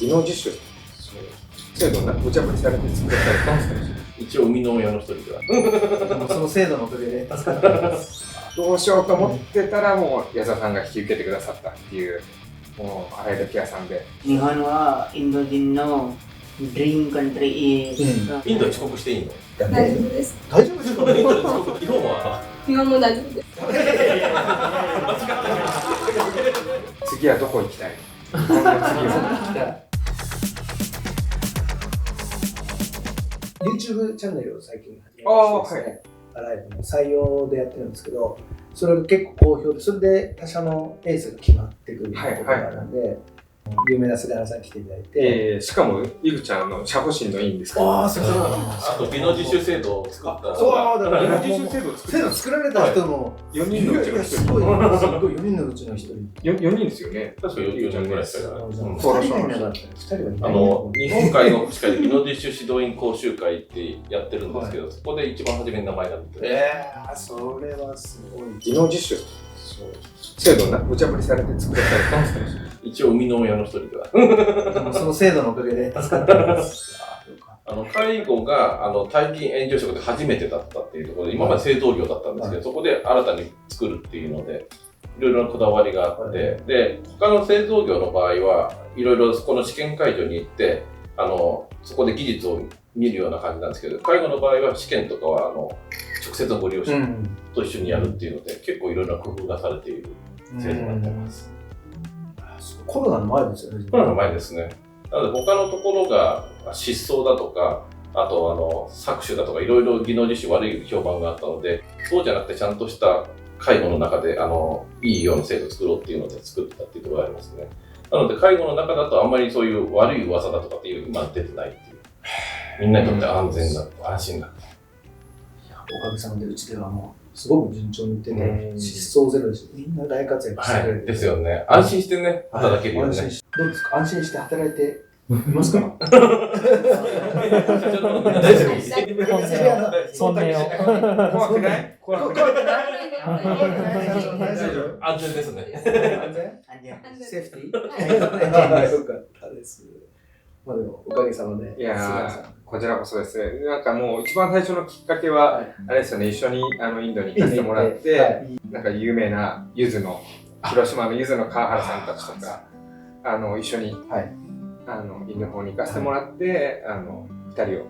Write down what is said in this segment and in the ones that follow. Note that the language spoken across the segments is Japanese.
技能実習制度無茶ぶりされて作られたんですか？一応生みの親の一人では。でもその制度のおかげで助かってます。どうしようと思ってたらもう矢沢さんが引き受けてくださったっていう、もうあらゆるケアさんで。日本はインド人のドリームカントリー。インドに遅刻していいの？大丈夫です。大丈夫ですか？インドに遅刻、日本は？日本も大丈夫です。次はどこ行きたい？次はYouTube チャンネルを最近始めましてですね、アライブの採用でやってるんですけど、それが結構好評で、それで他社のエースが決まってくるところなんで、有名な菅原さんに来ていただいて、しかもイグちゃんの社保審の委員ですから。ああ、そうそう。あと技能実習制度を作った。そうだから技能実習制度作られた人も4人のうちの1人。すごい4人のうちの1人。4人ですよね。確か4人ぐらいしかいない。2人はいなかった。2人はいない。日本海の福祉会で技能実習指導員講習会ってやってるんですけど、そこで一番初めに名前が出てる。それはすごい。技能実習制度無茶ぶりされて作られたんですか？一応生みの親の一人では。でもその制度のおかげで助かってます。介護が退勤援助職で初めてだったっていうところで、今まで製造業だったんですけど、そこで新たに作るっていうので、いろいろなこだわりがあって、で、他の製造業の場合は、いろいろそこの試験会場に行って、そこで技術を見るような感じなんですけど、介護の場合は試験とかは、直接のご利用者と一緒にやるっていうので、結構いろいろな工夫がされている制度になっています。コロナの前ですよね。コロナの前ですね。なので他のところが失踪だとか、あと搾取だとかいろいろ技能実習悪い評判があったので、そうじゃなくてちゃんとした介護の中でいいような制度を作ろうっていうので作ったっていうところがありますね。なので介護の中だとあんまりそういう悪い噂だとかっていう今出てないっていう。みんなにとって安全だ、安心だ。おかげさまでうちではもうすごく順調にいってて、失踪ゼロです。みんな大活躍してくれる。ですよね。安心してね、働けるよね。どうですか？安心して働いていますか？大丈夫。そんなよ。怖くない？怖くない？安全ですね。安全？セーフティー？よかったです。まあでもおかげさまで。いやこちらこそですね。なんかもう一番最初のきっかけは、あれですよね、一緒にインドに行かせてもらって、なんか有名な広島の柚子の川原さんたちとか、一緒に、インドの方に行かせてもらって、二人を、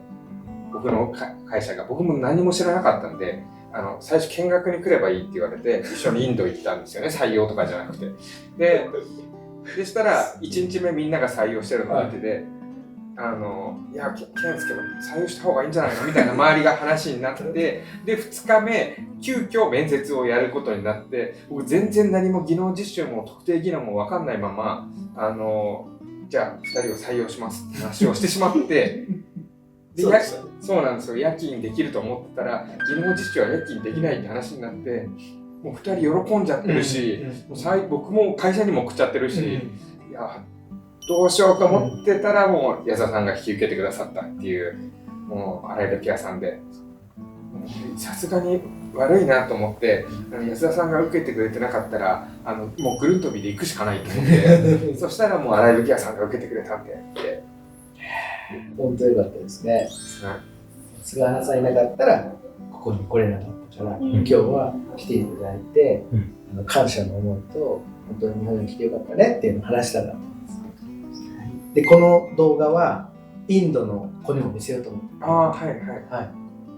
僕の会社が、僕も何も知らなかったんで、最初見学に来ればいいって言われて、一緒にインド行ったんですよね、採用とかじゃなくて。でしたら、1日目みんなが採用してるのを見てて、いや、健介も採用した方がいいんじゃないのみたいな周りが話になって、で、2日目、急遽面接をやることになって、僕全然何も技能実習も特定技能も分かんないまま、じゃあ2人を採用しますって話をしてしまって、でそうなんですよ、夜勤できると思ってたら、技能実習は夜勤できないって話になって、もう2人喜んじゃってるし、僕も会社にも送っちゃってるし、いや、どうしようと思ってたら、もう矢沢さんが引き受けてくださったっていう、もうあらゆるケアさんで、さすがに悪いなと思って、矢沢さんが受けてくれてなかったら、もうぐるん飛びで行くしかないと思って、そしたらもうあらゆるケアさんが受けてくれたんで。本当に良かったですね。菅原さんいなかったら、ここに来れなかったから、今日は来ていただいて、感謝の思いと、本当に日本に来てよかったねっていうのを話したかったんです。で、この動画はインドの子にも見せようと思って。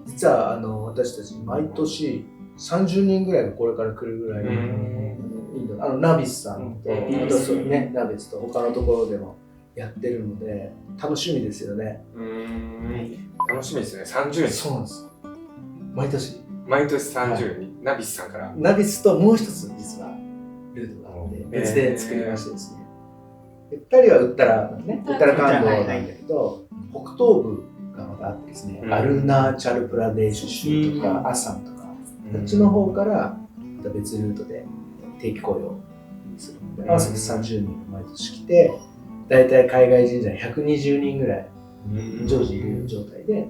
実は私たち毎年30人ぐらいがこれから来るぐらい、インドナビスさんと、ナビスと他のところでもやってるので、楽しみですよね。楽しみですね、30人。そうなんです。毎年30人、ナビスさんから。ナビスともう一つ実はルートがあって、別で作りましてですね。2人はウッタラカンドなんだけど、北東部がまたあってですね、アルナーチャルプラデーシュ州とかアッサムとか、こっちの方からまた別ルートで定期雇用するので、合わせて30人が毎年来て、だいたい海外人材120人ぐらい常時いる状態で、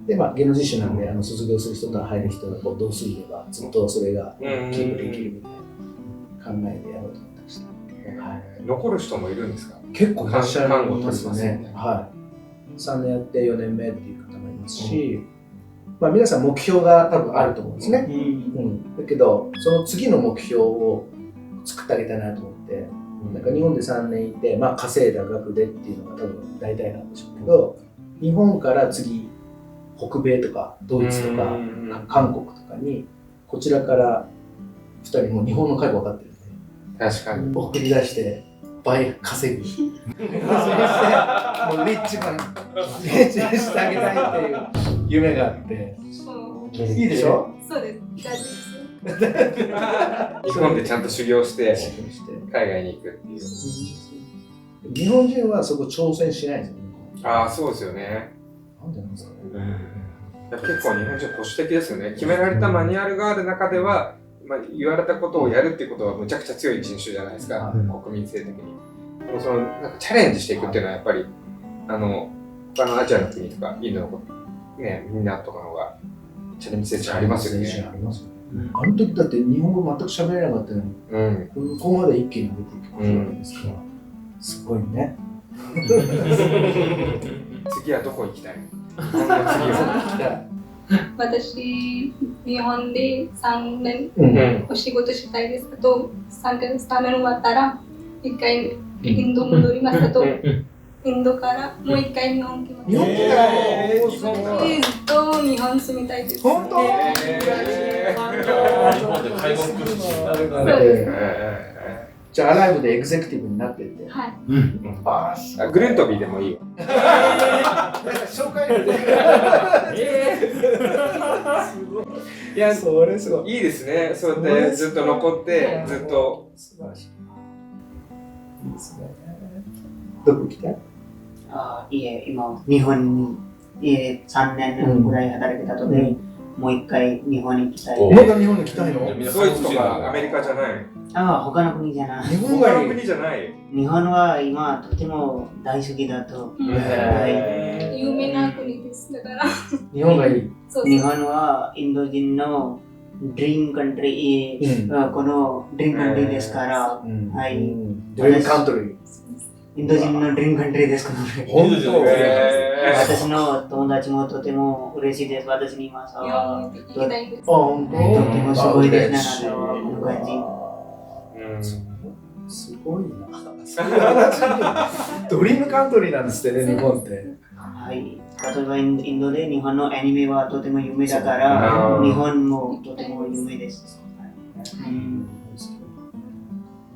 で、芸能実習なんで卒業する人と入る人が同数いれば、ずっとそれがキープできるみたいな考えでやろうと思ってました。残る人もいるんですか？結構いらっしゃいますよ看護ね。はい。3年やって4年目っていう方もいますし、まあ皆さん目標が多分あると思うんですね。だけど、その次の目標を作ってあげたいなと思って、なんか日本で3年いて、まあ稼いだ額でっていうのが多分大体なんでしょうけど、日本から次、北米とかドイツとか韓国とかに、こちらから2人も日本の介護分かってるんで、確かに。送り出して倍稼ぎ。そしてもうリッチにしてあげたいっていう夢があって。いいでしょ？そうです。大丈夫です。日本でちゃんと修行して海外に行くっていう。日本人はそこ挑戦しないんですよね。ああ、そうですよね。なんでなんですかね。結構日本人保守的ですよね。決められたマニュアルがある中では、まあ、言われたことをやるっていうことはむちゃくちゃ強い人種じゃないですか、国民性的に。でもそのなんかチャレンジしていくっていうのはやっぱり他のアジアの国とかインドのね、みんなとかの方がチャレンジ精神ありますよね。あの時だって日本語全く喋れなかったのに、ここまで一気に出ていくわけですから、すごいね。次はどこ行きたい？私、日本で3年お仕事したいですけど、3ヶ月ため終わったら、1回インド戻りますと、インドからもう1回日本来ます。日本来たらずっと日本住みたいです。本当？日本で介護福祉士になるからそうです。じゃあアライブでエグゼクティブになってって。はい。グルントビーでもいいよ。紹介料で。いや、それすごい。いいですね。そうやってずっと残ってずっと。素晴らしい。いいですね。どこ来た？いえ、今、日本に3年ぐらい働いてたので、もう一回日本に行きたい。まだ日本に来たいの？ドイツとかアメリカじゃない。他の国じゃない。日本他の国じゃない。日本は今とても大好きだと。有名な国です。だから。日本がいい。日本はインド人のドリームカントリー、このドリームカントリーですから、はい。ドリームカントリー。インド人のドリームカントリーですから。本当？私の友達もとても嬉しいです。私にいます。行きたいです。とてもすごいですね。この感じ。すごいな。ドリームカントリーなんですってね、日本って。はい。例えばインドで日本のアニメはとても有名だから、日本もとても有名です。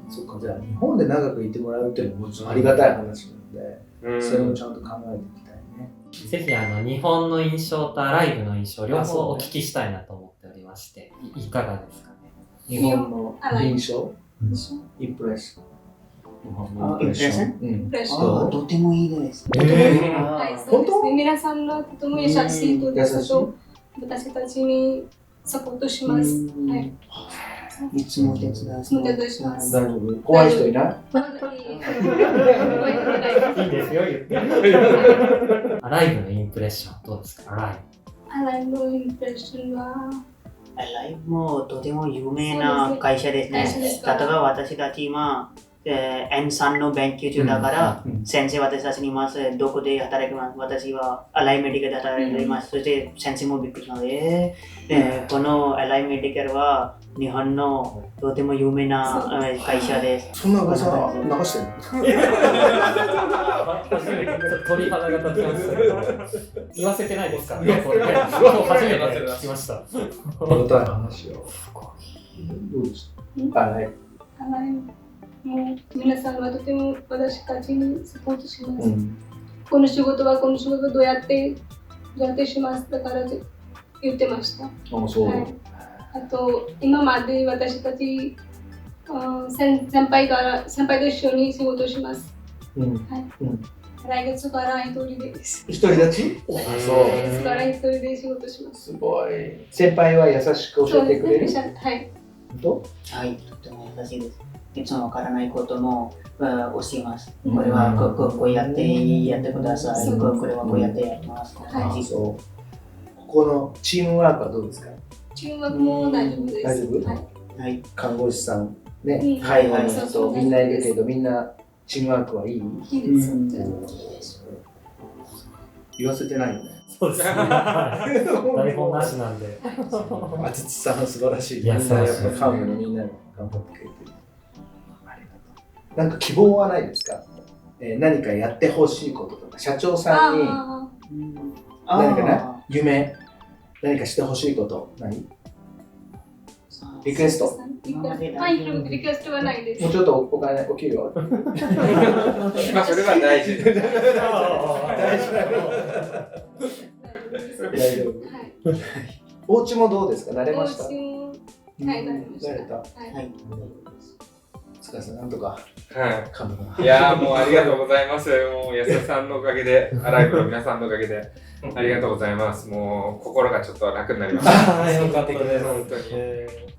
そっか、じゃあ日本で長くいてもらうっていうのもありがたい話なので、それもちゃんと考えていきたいね。ぜひ日本の印象とアライブの印象両方お聞きしたいなと思っておりまして、いかがですかね。日本の印象、インプレッション。インプレッション？とてもいいです。はい、そうですね。皆さんがとても優しい人ですと、私たちにサポートします。はい。いつも手伝いします。大丈夫？怖い人いない？いいですよ、言って。アライブのインプレッションどうですか？アライブのインプレッションはアライブもとても有名な会社ですね。例えば私たち今N3 の勉強中だから、先生私たちにいます。どこで働きます？私はアライメディカルで働いています。そして先生もびっくりします。このアライメディカルは日本のとても有名な会社です。そんな噂流してる鳥肌が立ちました。言わせてないですからね。初めて聞きました。ありがたい話よ。どうですか？アライもう皆さんはとても私たちにサポートします。この仕事はこの仕事どうやってしますだから言ってました。そう。はい、あと今まで私たち先輩と一緒に仕事します。来月から一人です。一人立ち？そう。来月から一人で仕事します。すごい。先輩は優しく教えてくれる？はい。はい、とても優しいです。いつもわからないことも教えます。これはこうやってください。これはこうやってやります。ここのチームワークはどうですか？チームワークも大丈夫です。大丈夫？はい。看護師さんね、介護の人みんないるけどみんなチームワークはいい？いいです。言わせてないよね。そうですね。台本なしなんで。あつつさん素晴らしい。いやみんなやっぱ幹部のみんなも頑張ってくれてる。ありがとう。なんか希望はないですか？何かやってほしいこととか、社長さんに何かな、夢、何かしてほしいことない？リクエスト。リクエストはないです。もうちょっとお金、お給料。まあそれは大事。大丈夫。お家もどうですか？慣れました？はい、慣れました。慣れた。はい。お疲れさん、なんとか。はい。幹部が。いやーもうありがとうございます。もう安田さんのおかげで、アライブの皆さんのおかげで、ありがとうございます。もう心がちょっと楽になりました。ああ、よかったです。本当に。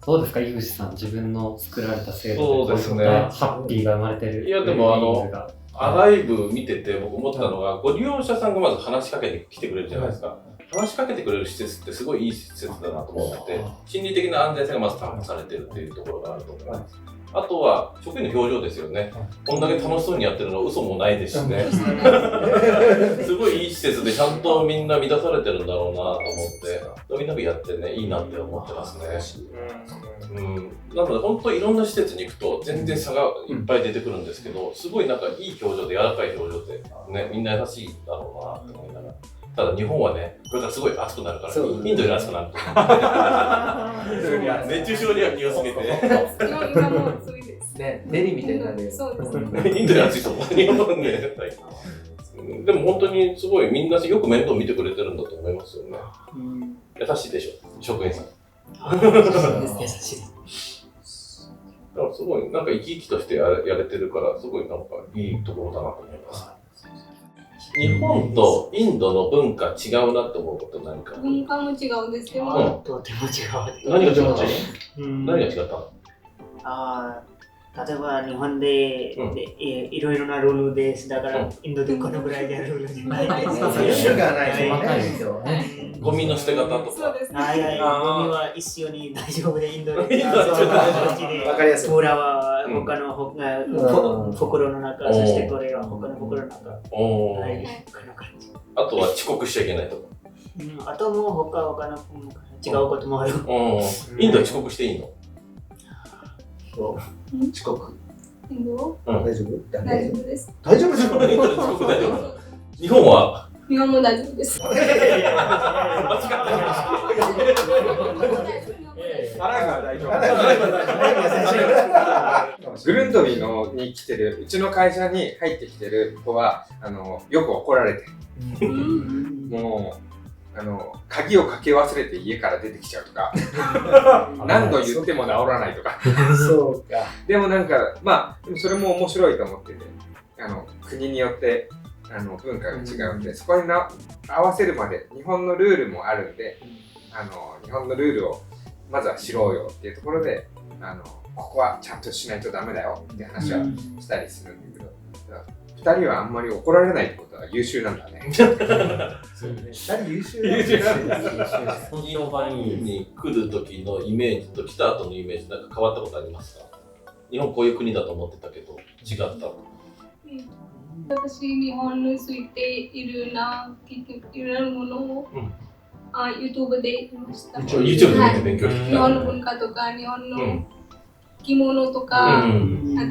どうですか、井口さん、自分の作られた制度そうですね。ハッピーが生まれてる。いや、でもアライブ見てて僕思ったのが、ご利用者さんがまず話しかけてきてくれるじゃないですか。話しかけてくれる施設ってすごいいい施設だなと思ってて、心理的な安全性がまず担保されてるっていうところがあると思います。あとは職員の表情ですよね。こんだけ楽しそうにやってるの嘘もないですしね。すごいいい施設でちゃんとみんな満たされてるんだろうなと思って、みんなでやってね、いいなって思ってますね。なので本当いろんな施設に行くと全然差がいっぱい出てくるんですけど、すごいなんかいい表情で柔らかい表情でね、みんな優しいんだろうなと思いながら。ただ日本はね、これからすごい暑くなるから、インドより暑くなると思う。熱中症には気をつけて。今もうそうです。ね、デリみたいになる。そうですね。インドより暑いと思う。日本ね。でも本当にすごいみんなよく面倒見てくれてるんだと思いますよね。優しいでしょ、職員さん。優しい。だからすごいなんか生き生きとしてやれてるから、すごいなんかいいところだなと思います。日本とインドの文化違うなって思うこと何か？文化も違うんですよ。とても違う。何が違ったの？何が違ったの？例えば日本でいろいろなルールです。だからインドでこのぐらいでルールじゃないです。種がないと細かいですよね。ゴミの捨て方とか。そうですね。ゴミは一緒に大丈夫でインドで。わかりやすい。プーラは他の袋の中、そしてこれは他の袋の中。あとは遅刻しちゃいけないとか。あとも他の違うこともある。インドは遅刻していいの？遅刻。インド？大丈夫？大丈夫です。大丈夫ですか？インドで遅刻大丈夫？日本は？日本も大丈夫です。グルンドビに来てる、うちの会社に入ってきてる子はよく怒られてる。もう鍵をかけ忘れて家から出てきちゃうとか何度言っても治らないとかそうか。でもなんかまあでもそれも面白いと思ってて、国によって文化が違うんで、そこに合わせるまで日本のルールもあるんで、日本のルールをまずは知ろうよっていうところでここはちゃんとしないとダメだよって話はしたりするんだけど、2人はあんまり怒られないってことは優秀なんだね。2人優秀日本に来る時のイメージと来た後のイメージなんか変わったことありますか？日本こういう国だと思ってたけど違った。私、日本についていろんなものを、YouTube で見ました。YouTube で見て勉強して日本の文化とか、日本の着物とか、あ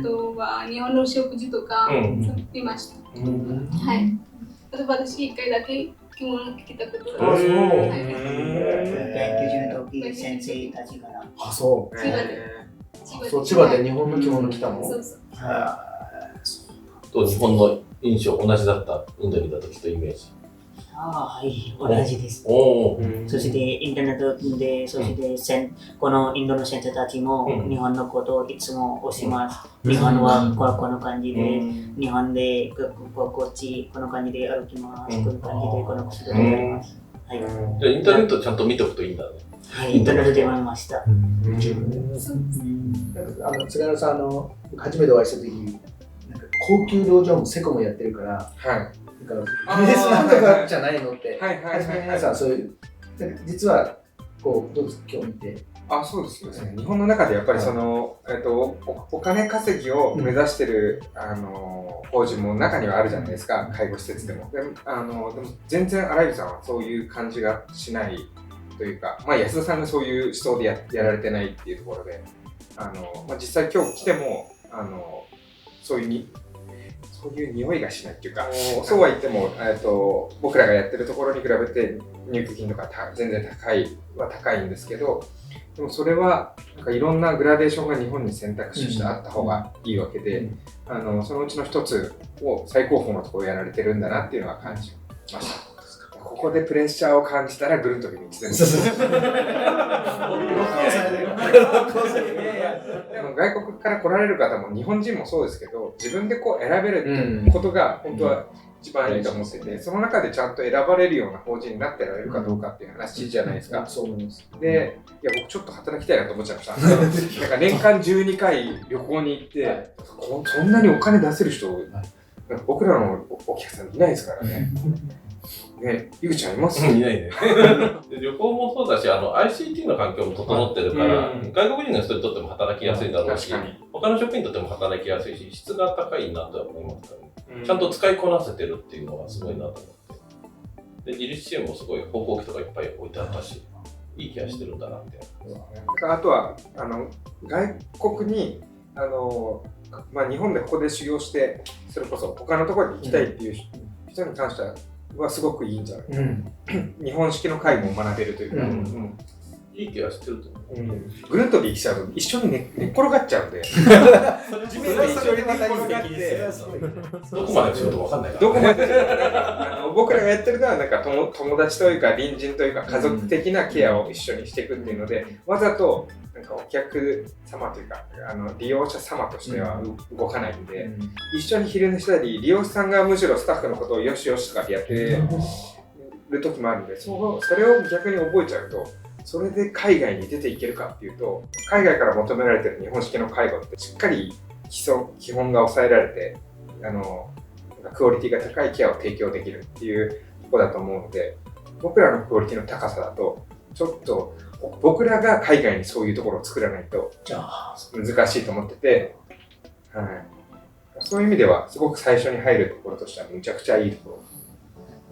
とは日本の食事とか見ました。はい。例えば私、1回だけ着物着たことがある。勉強中の時、先生たちから。あ、そう。千葉で。千葉で日本の着物着たの？そうそう。と日本の印象同じだった？インドにいた時とイメージ。はい、同じです。そしてインターネットで、そしてこのインドの先生たちも日本のことをいつも教えます。日本はこの感じで、日本でこっちこの感じで歩きます。この感じでこの仕事をやります。じゃあインターネットちゃんと見ておくといいんだね。はい、インターネットで見ました。菅原さん初めてお会いした時に高級道場もセコもやってるから、ビジネスなんとかじゃないのって、皆さんそういう、実はこうどうですか今日見て。そうですね。日本の中でやっぱりその、お金稼ぎを目指してる、法人も中にはあるじゃないですか、介護施設でも。でも全然荒井さんはそういう感じがしないというか、安田さんがそういう思想で やられてないっていうところで、実際今日来ても、そういう匂いがしないっていうか、そうは言っても、僕らがやってるところに比べて入居金とか全然高いんですけど、でもそれはなんかいろんなグラデーションが日本に選択肢としてあった方がいいわけで、そのうちの一つを最高峰のところをやられてるんだなっていうのは感じました。ここでプレッシャーを感じたらぐるんと道全部。でも外国から来られる方も日本人もそうですけど、自分でこう選べるってことが本当は一番いいと思ってて、その中でちゃんと選ばれるような法人になってられるかどうかっていう話じゃないですか。そう思います。で、いや僕ちょっと働きたいなと思っちゃいました。なんか年間12回旅行に行って、そんなにお金出せる人、僕らのお客さんいないですからね。ね、ゆうちゃんいます？いないね。で旅行もそうだし、ICT の環境も整ってるから、外国人の人にとっても働きやすいだろうし、他の職員にとっても働きやすいし、質が高いなとは思いますからね。ちゃんと使いこなせてるっていうのがすごいなと思って。で、自立支援もすごい航空機とかいっぱい置いてあったし、いい気がしてるんだなって。あとは、外国に、日本でここで修行して、それこそ他のところに行きたいっていう人に関してはすごくいいんじゃないかな。日本式の介護を学べるというか、いい気がしてると思う。ぐるっとできちゃうと一緒に寝っ転がっちゃうんで、自分で一緒に寝っ転がって、どこまで仕事か分かんないから、どこまで僕らがやってるのはなんか友達というか隣人というか家族的なケアを一緒にしていくっていうので、わざとなんかお客様というか利用者様としては動かないんで、一緒に昼寝したり、利用者さんがむしろスタッフのことをよしよしとかってやってる時もあるんで、それを逆に覚えちゃうと、それで海外に出ていけるかっていうと、海外から求められてる日本式の介護ってしっかり基本が抑えられて、クオリティが高いケアを提供できるっていうところだと思うので、僕らのクオリティの高さだとちょっと僕らが海外にそういうところを作らないと難しいと思ってて、そういう意味ではすごく最初に入るところとしてはむちゃくちゃいいとこ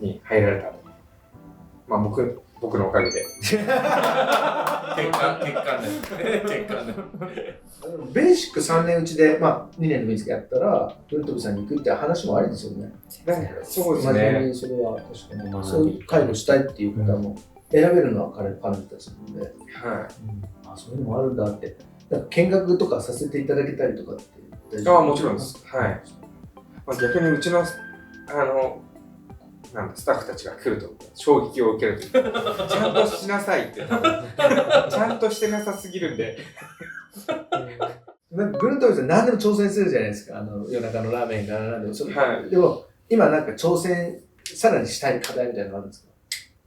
ろに入られたと。僕のおかげで。結果ね。ベーシック3年うちで、2年でもいいですけどやったら、トルトビさんに行くって話もありですよね。そうです真面目ね。にそれは確かに、そういう介護したいっていう方も選べるのは彼女たちなので、そういうのもあるんだって、見学とかさせていただけたりとかって大丈夫？もちろんです。逆にうちのスタッフたちが来ると衝撃を受けるというか、ちゃんとしなさいってちゃんとしてなさすぎるんで。グルトビさん何でも挑戦するじゃないですか。夜中のラーメンが何でも。でも今なんか挑戦さらにしたい課題みたいなのあるんですか？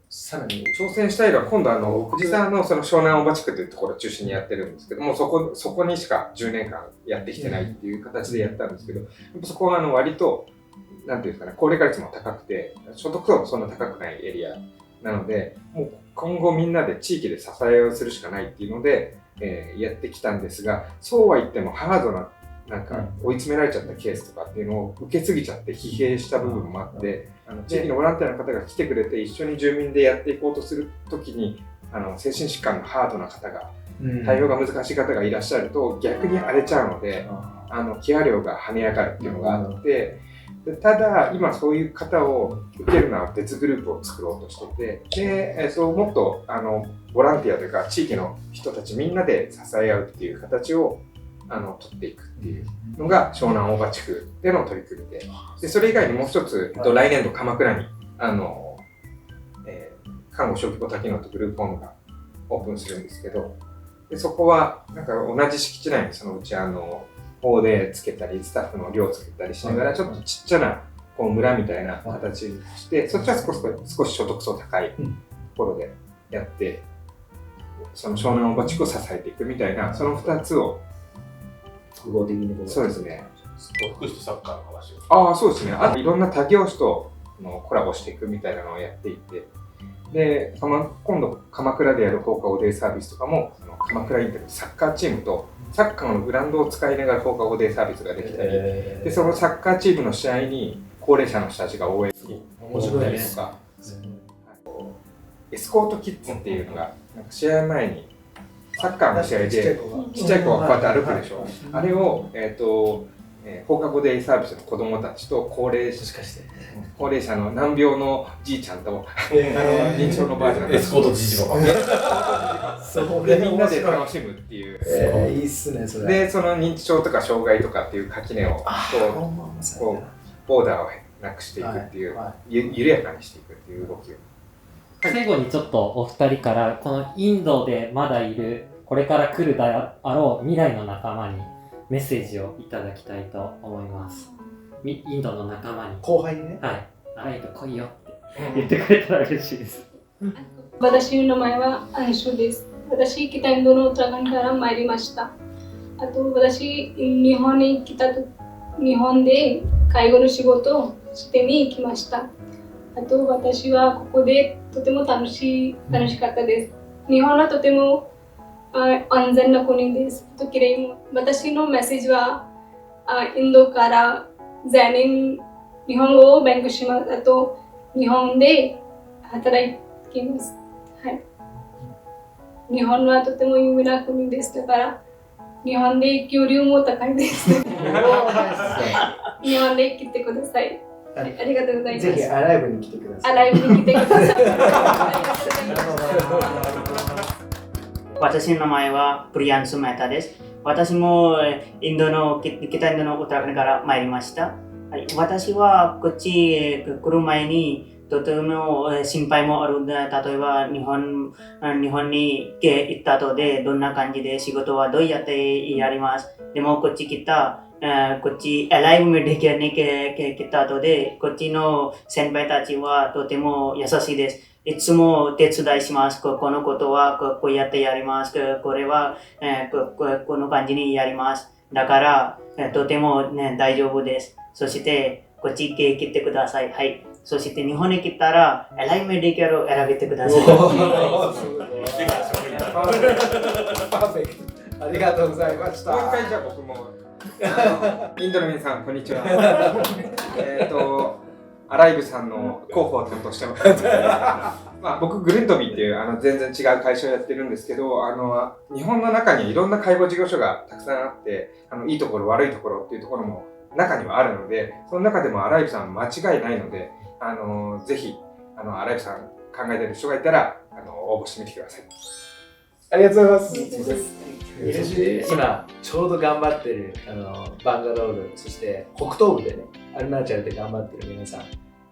さらに挑戦したいのは今度藤沢のその湘南大場地区というところを中心にやってるんですけども、そこにしか10年間やってきてないっていう形でやったんですけど、そこは割となんていうんですかね、高齢化率も高くて、所得層もそんな高くないエリアなので、もう今後みんなで地域で支えをするしかないっていうので、やってきたんですが、そうは言ってもハードな、なんか追い詰められちゃったケースとかっていうのを受け継ぎちゃって疲弊した部分もあって、地域のボランティアの方が来てくれて一緒に住民でやっていこうとするときに、精神疾患のハードな方が、対応が難しい方がいらっしゃると逆に荒れちゃうので、ケア量が跳ね上がるっていうのがあって、ただ今そういう方を受けるのは別グループを作ろうとしてて、で、もっとボランティアというか地域の人たちみんなで支え合うっていう形を取っていくっていうのが湘南大場地区での取り組みで、それ以外にもう一つ、来年度鎌倉に看護小規模多機能とグループホームがオープンするんですけど、でそこはなんか同じ敷地内にそのうち法でつけたりスタッフの寮をつけたりしながらちょっとちっちゃなこう村みたいな形にして、そっちは少し所得層高いところでやって、その湘南大場地区を支えていくみたいな、その2つを複合的に。そうですね。福祉とサッカーの話を。そうですね。あといろんな他業種とコラボしていくみたいなのをやっていて、で、今度鎌倉でやる放課後デイサービスとかも、鎌倉インテルサッカーチームとサッカーのグラウンドを使いながら放課後デイサービスができたり、でそのサッカーチームの試合に高齢者の人たちが応援に面白いねとか、エスコートキッズっていうのがなんか試合前にサッカーの試合でちっちゃい子がこうやって歩くでしょ。あれを放課後デイサービスの子供たちと高齢者の難病のじいちゃんと認知症のばあちゃんエスコートじじばでみんなで楽しむっていう、いいっすねそれでその認知症とか障害とかっていう垣根をこうボーダーをなくしていくっていう、緩やかにしていくっていう動きを。最後にちょっとお二人からこのインドでまだいるこれから来るであろう未来の仲間にメッセージをいただきたいと思います。インドの仲間に後輩にね、はい、アライブ来いよって言ってくれたら嬉しいです。私の名前はアンシュです。私、北インドのウッタラカンドから参りました。あと、私、日本に来たと、日本で介護の仕事をしてに来ました。あと、私はここでとても楽しかったです。日本はとても安全な国です。きれいも私のメッセージはインドから全員日本語を勉強します。あと日本で働きます。はい。日本はとても有名な国です。だから日本で給料も高いです。日本で来てください。ありがとうございます。ぜひアライブに来てください。アライブに来てください。私の名前はプリアンス・メータです。私も北インドのウッタラカンドから参りました。私はこっち来る前にとても心配もある。例えば日本に行った後でどんな感じで仕事はどうやってやります。でもこっち来たこっちアライブメディケアに来た後でこっちの先輩たちはとても優しいです。いつも手伝いします。このことはこうやってやります。これはこの感じにやります。だからとても、大丈夫です。そしてこっち来てください。はい。そして日本に来たらアライブメディケアを選べてください。パーフェクト。ありがとうございました。もう一回じゃあ僕もインドの皆さんこんにちは。アライブさんの広報を担当してます。僕グルントビーっていう全然違う会社をやってるんですけど、日本の中にいろんな介護事業所がたくさんあって、いいところ悪いところっていうところも中にはあるので、その中でもアライブさん間違いないので、ぜひアライブさん考えてる人がいたら応募してみてください。ありがとうございます。嬉しい。今ちょうど頑張ってるバンガロール、そして北東部でね、アルナーチャルで頑張ってる皆さん、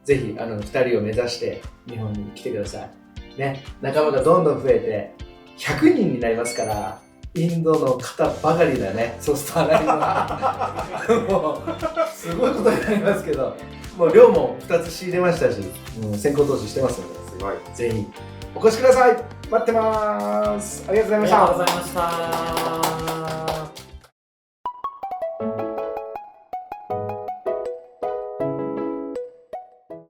ぜひ2人を目指して日本に来てください。ね、仲間がどんどん増えて100人になりますから、インドの方ばかりだね。そうするとアライブはもうすごいことになりますけど、もう量も2つ仕入れましたし、先行投資してますので、すごい。ぜひお越しください。待ってます。ありがとうございました。ありがとうございました。